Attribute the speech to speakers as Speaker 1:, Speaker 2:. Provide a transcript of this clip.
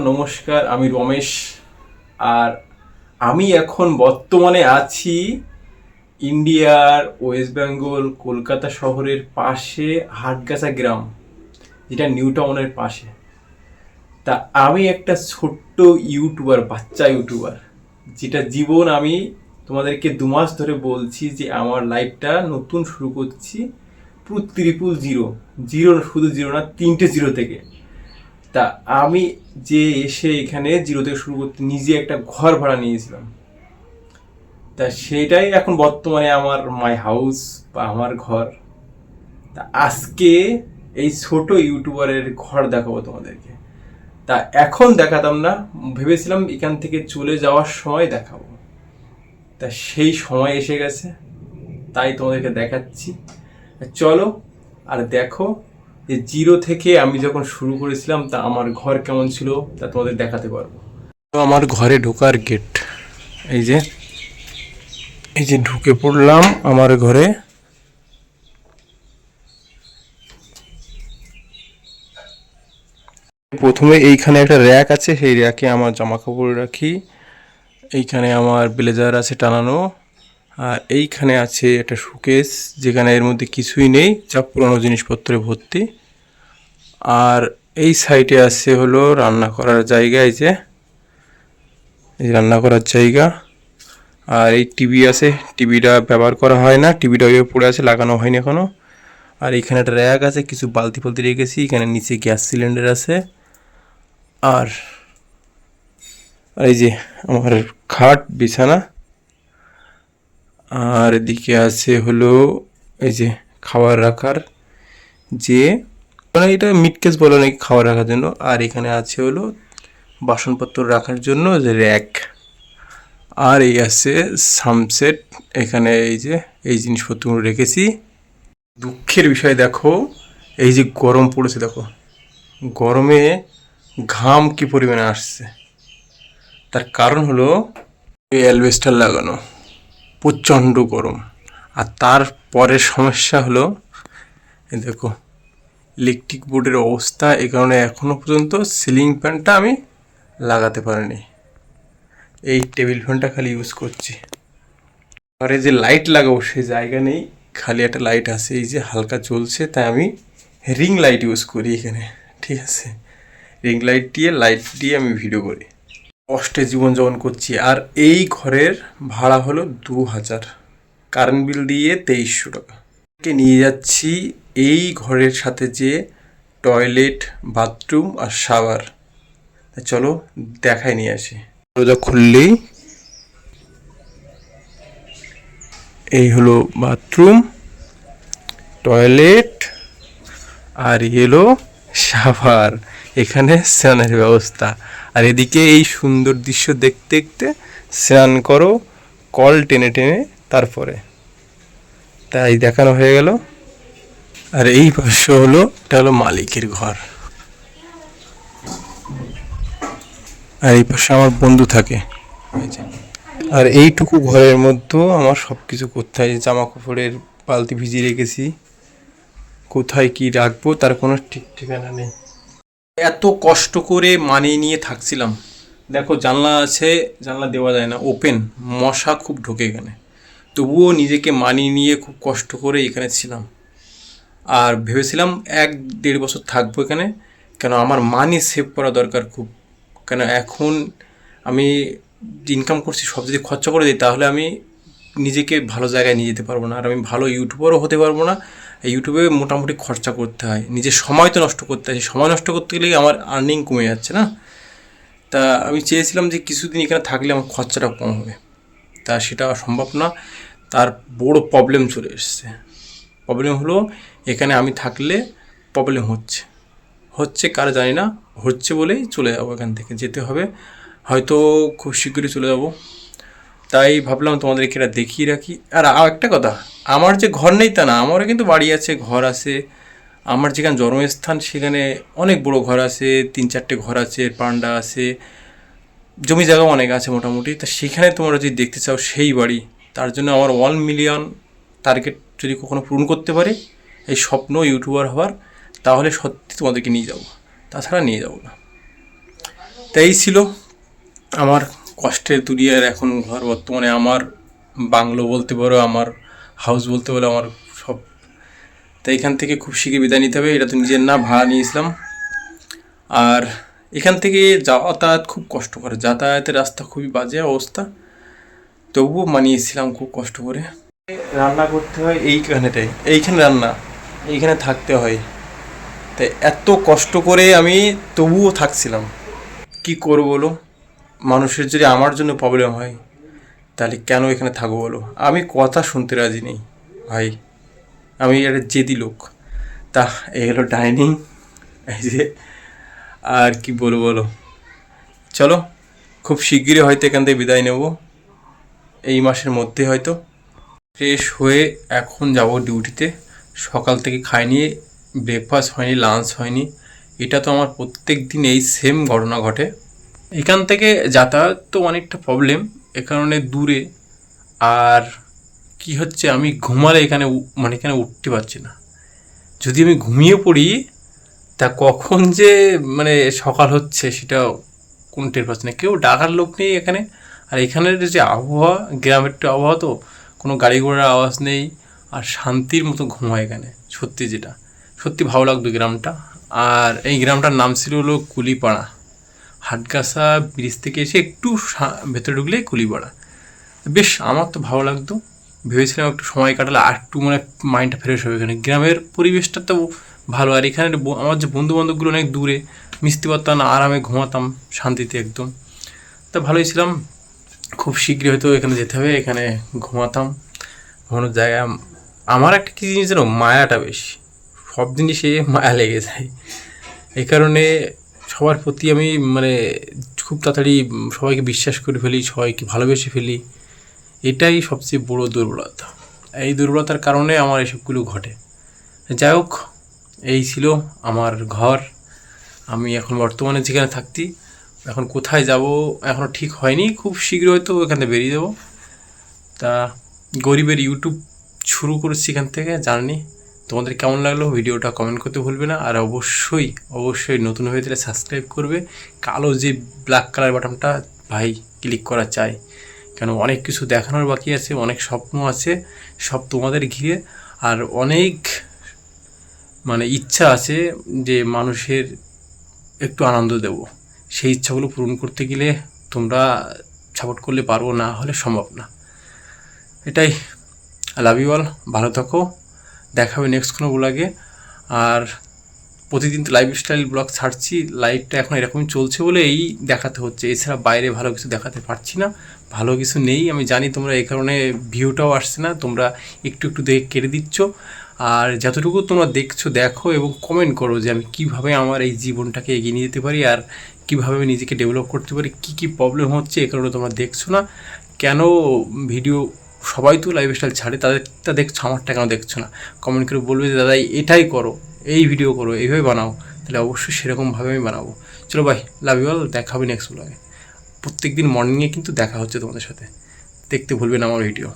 Speaker 1: নমস্কার, আমি রমেশ। আর আমি এখন বর্তমানে আছি ইন্ডিয়ার ওয়েস্ট বেঙ্গল কলকাতা শহরের পাশে হাটগাছা গ্রাম, যেটা নিউ টাউনের পাশে। তা আমি একটা ছোট্ট ইউটিউবার, বাচ্চা ইউটিউবার, যেটা জীবন আমি তোমাদেরকে 2 মাস ধরে বলছি যে আমার লাইফটা নতুন শুরু করছি পুরো ত্রিপুল জিরো। জিরো, শুধু জিরো না, 3টে জিরো থেকে। তা আমি যে এসে এখানে জিরো থেকে শুরু করতে নিজে একটা ঘর ভাড়া নিয়েছিলাম। তা সেটাই এখন বর্তমানে আমার মাই হাউস বা আমার ঘর। তা আজকে এই ছোট ইউটিউবারের ঘর দেখাবো তোমাদেরকে। তা এখন দেখাতাম না, ভেবেছিলাম এখান থেকে চলে যাওয়ার সময় দেখাবো। তা সেই সময় এসে গেছে, তাই তোমাদেরকে দেখাচ্ছি। চলো আর দেখো যে জিরো থেকে আমি যখন শুরু করেছিলাম তা আমার ঘর কেমন ছিল তা তোমাদের দেখাতে পারবো। তো আমার ঘরে ঢোকার গেট, এই যে এই যে ঢুকে পড়লাম আমার ঘরে। প্রথমে এইখানে একটা র্যাক আছে, সেই র্যাকে আমার জামা কাপড় রাখি। এইখানে আমার ব্লেজার আছে টানানো। আর এইখানে আছে একটা শোকেস, যেখানে এর মধ্যে কিছুই নেই, যা পুরনো জিনিসপত্রে ভর্তি। আর এই সাইডে আছে হলো রান্না করার জায়গা, এই যে এই রান্না করার জায়গা। আর এই টিভি আছে, টিভিটা ব্যবহার করা হয় না, টিভিটা ওইভাবে পড়ে আছে, লাগানো হয়নি এখনও। আর এখানে একটা র্যাক আছে, কিছু বালতি ফালতি রেখেছি। এখানে নিচে গ্যাস সিলিন্ডার আছে। আর এই যে আমার খাট, বিছানা। আর এদিকে আছে হলো এই যে খাবার রাখার, যে মানে এটা মিড কেস বলে নাকি খাবার রাখার জন্য। আর এখানে আছে হলো বাসনপত্র রাখার জন্য যে র্যাক। আর এই আছে সানসেট, এখানে এই যে এই জিনিসপত্রগুলো রেখেছি। দুঃখের বিষয় দেখো, এই যে গরম পড়েছে, দেখো গরমে ঘাম কি পরিমাণে আসছে। তার কারণ হলো এই অ্যালবেস্টার লাগানো, প্রচণ্ড গরম। আর তার পরের সমস্যা হলো এই দেখো ইলেকট্রিক বোর্ডের অবস্থা, এই কারণে এখনও পর্যন্ত সিলিং ফ্যানটা আমি লাগাতে পারিনি। এই টেবিল ফ্যানটা খালি ইউজ করছি। আর এই যে লাইট লাগাবো সেই জায়গা নেই, খালি একটা লাইট আছে, এই যে হালকা জ্বলছে, তাই আমি রিং লাইট ইউজ করি এখানে। ঠিক আছে, রিং লাইট দিয়ে আমি ভিডিও করি। কষ্টে জীবনযাপন করছি। আর এই ঘরের ভাড়া হলো 2000, কারেন্ট বিল দিয়ে 2300 টাকা। নিয়ে যাচ্ছি এই ঘরের সাথে যে টয়লেট, বাথরুম আর শাওয়ার। চলো দেখাই নিয়ে আসি। দরজা খুললেই এই হলো বাথরুম, টয়লেট আর এলো শাওয়ার। এখানে স্নানের ব্যবস্থা। আর এদিকে এই সুন্দর দৃশ্য দেখতে দেখতে স্নান করো, কল টেনে টেনে। তারপরে তাই দেখানো হয়ে গেল। আর এই পাশে হলো, এটা হলো মালিকের ঘর। আর এই পাশে আমার বন্ধু থাকে। আর এইটুকু ঘরের মধ্যেও আমার সব কিছু করতে হয়। জামা কাপড়ের বালতি ভিজিয়ে রেখেছি, কোথায় কি রাখবো তার কোনো ঠিক ঠিকানা নেই। এত কষ্ট করে মানিয়ে নিয়ে থাকছিলাম। দেখো জানলা আছে, জানলা দেওয়া যায় না, ওপেন, মশা খুব ঢোকে এখানে। তবুও নিজেকে মানিয়ে নিয়ে খুব কষ্ট করে এখানে ছিলাম। আর ভেবেছিলাম 1-1.5 বছর থাকবো এখানে, কেন আমার মানি সেভ করা দরকার খুব। কেন এখন আমি ইনকাম করছি, সব যদি খরচা করে দিই তাহলে আমি নিজেকে ভালো জায়গায় নিয়ে যেতে পারবো না। আর আমি ভালো ইউটিউবারও হতে পারবো না। ইউটিউবে মোটামুটি খরচা করতে হয়, নিজের সময় তো নষ্ট করতে হয়। সময় নষ্ট করতে গেলে আমার আর্নিং কমে যাচ্ছে না। তা আমি চেয়েছিলাম যে কিছুদিন এখানে থাকলে আমার খরচাটা কম হবে। তা সেটা সম্ভব না। তার বড় প্রবলেম চলে এসছে। প্রবলেম হলো এখানে আমি থাকলে প্রবলেম হচ্ছে কার জানি না, হচ্ছে বলেই চলে যাবো এখান থেকে, যেতে হবে হয়তো, খুব শীঘ্রই চলে যাব। তাই ভাবলাম তোমাদেরকে এটা দেখিয়ে রাখি। আর একটা কথা, আমার যে ঘর নেই তা না, আমারও কিন্তু বাড়ি আছে, ঘর আছে। আমার যেখানে জন্মস্থান সেখানে অনেক বড় ঘর আছে, 3-4টে ঘর আছে, পান্ডা আছে, জমি জায়গাও অনেক আছে মোটামুটি। তা সেখানে তোমরা যদি দেখতে চাও সেই বাড়ি, তার জন্য আমার 1 মিলিয়ন টার্গেট যদি কখনো পূরণ করতে পারি, এই স্বপ্ন ইউটিউবার হওয়ার, তাহলে সত্যি তোমাদেরকে নিয়ে যাবো, তাছাড়া নিয়ে যাবো না। তাই ছিল আমার কষ্টের দুনিয়ার এখন ঘর। বর্তমানে আমার বাংলো বলতে পারো, আমার হাউস বলতে পারো, আমার সব। তাই এখান থেকে খুব শীঘ্রই বিদায় নিতে হবে। এটা তো নিজের না, ভাড়া নিয়েছিলাম। আর এখান থেকে যাতায়াত খুব কষ্টকর, যাতায়াতের রাস্তা খুবই বাজে অবস্থা, তবুও মানিয়েছিলাম খুব কষ্ট করে। রান্না করতে হয় এইখানেটাই, এইখানে রান্না, এইখানে থাকতে হয়। তাই এত কষ্ট করে আমি তবুও থাকছিলাম। কি করবো বলো? মানুষের যদি আমার জন্য প্রবলেম হয় তাহলে কেন এখানে থাকবো বলো? আমি কথা শুনতে রাজি নেই ভাই, আমি একটা জেদি লোক। তা এই হলো ডাইনিং, এই যে। আর কি বলবো বলো? চলো, খুব শিগগিরই হয়তো এখান থেকে বিদায় নেব, এই মাসের মধ্যে হয়তো। ফ্রেশ হয়ে এখন যাব ডিউটিতে। সকাল থেকে খাইনি, ব্রেকফাস্ট হয়নি, লাঞ্চ হয়নি। এটা তো আমার প্রত্যেক দিন এই সেম ঘটনা ঘটে। এখান থেকে যাতায়াত তো অনেকটা প্রবলেম, এ কারণে দূরে। আর কি হচ্ছে, আমি ঘুমালে এখানে মানে এখানে উঠতে পারছি না। যদি আমি ঘুমিয়ে পড়ি তা কখন যে মানে সকাল হচ্ছে সেটা কোন টের পাচ্ছি না, কেউ ডাকার লোক নেই এখানে। আর এখানের যে আবহাওয়া, গ্রামের একটু আবহাওয়া তো, কোনো গাড়ি ঘোড়ার আওয়াজ নেই, আর শান্তির মতো ঘুমায় এখানে। সত্যি যেটা, সত্যি ভালো লাগতো গ্রামটা। আর এই গ্রামটার নাম ছিল হলো কুলিপাড়া। হাটগাছা ব্রিজ থেকে এসে একটু ভেতরে ঢুকলেই কুলিপাড়া। বেশ আমার তো ভালো লাগতো, ভেবেছিলাম একটু সময় কাটালে আর একটু মানে মাইন্ডটা ফ্রেশ হবে। এখানে গ্রামের পরিবেশটা তো ভালো। আর এখানে আমার যে বন্ধু বান্ধবগুলো অনেক দূরে, মিশতে পারতাম না, আরামে ঘুমাতাম শান্তিতে একদম। তা ভালোই ছিলাম। খুব শীঘ্রই হয়তো এখানে যেতে হবে, এখানে ঘুমাতাম, ঘুমানোর জায়গা। আমার একটা কী জিনিস যেন, মায়াটা বেশি, সব জিনিসে মায়া লেগে যায়। এই কারণে সবার প্রতি আমি মানে খুব তাড়াতাড়ি সবাইকে বিশ্বাস করে ফেলি, সবাইকে ভালোবেসে ফেলি। এটাই সবচেয়ে বড় দুর্বলতা। এই দুর্বলতার কারণে আমার এসবগুলো ঘটে। যাই হোক, এই ছিল আমার ঘর। আমি এখন বর্তমানে যেখানে থাকতি, এখন কোথায় যাব এখনও ঠিক হয়নি, খুব শীঘ্র হয়তো এখান থেকে বেরিয়ে যাবো। তা গরিবের ইউটিউব শুরু করেছি এখান থেকে, জার্নি। তোমাদের কেমন লাগলো ভিডিওটা কমেন্ট করতে ভুলবে না। আর অবশ্যই অবশ্যই নতুন হয়ে গেলে সাবস্ক্রাইব করবে। কালো যে ব্ল্যাক কালার বাটনটা ভাই ক্লিক করা চাই, কেন অনেক কিছু দেখানোর বাকি আছে, অনেক স্বপ্ন আছে সব তোমাদের ঘিরে। আর অনেক মানে ইচ্ছা আছে যে মানুষের একটু আনন্দ দেব। সেই ইচ্ছাগুলো পূরণ করতে গেলে তোমরা সাপোর্ট করলে পারবো, না হলে সম্ভব না। এটাই। লাভ ইউ অল, ভালো থাকো, দেখা হবে নেক্সট কোনো ব্লগে। আর প্রতিদিন তো লাইফস্টাইল ব্লগ ছাড়ছি, লাইফটা এখন এরকমই চলছে বলে এই দেখাতে হচ্ছে, এছাড়া বাইরে ভালো কিছু দেখাতে পারছি না, ভালো কিছু নেই আমি জানি। তোমরা এই কারণে ভিউটাও আসছে না, তোমরা একটু একটু দেখে কেটে দিচ্ছ। আর যতটুকু তোমরা দেখছো দেখো, এবং কমেন্ট করো যে আমি কীভাবে আমার এই জীবনটাকে এগিয়ে নিয়ে যেতে পারি, আর কীভাবে আমি নিজেকে ডেভেলপ করতে পারি, কী কী প্রবলেম হচ্ছে এই কারণে তোমরা দেখছো না। কেন ভিডিও সবাই তো লাইফস্টাইল ছাড়ে, তাদেরটা দেখছো, আমারটা কেন দেখছো না? কমেন্ট করে বলবে যে দাদা এটাই করো, এই ভিডিও করো, এইভাবে বানাও, তাহলে অবশ্যই সেরকমভাবে আমি বানাবো। চলো বাই, লাভ ইউ অল, দেখা হবে নেক্সট ব্লগে। প্রত্যেক দিন মর্নিংয়ে কিন্তু দেখা হচ্ছে তোমাদের সাথে, দেখতে ভুলবে না আমার ভিডিও।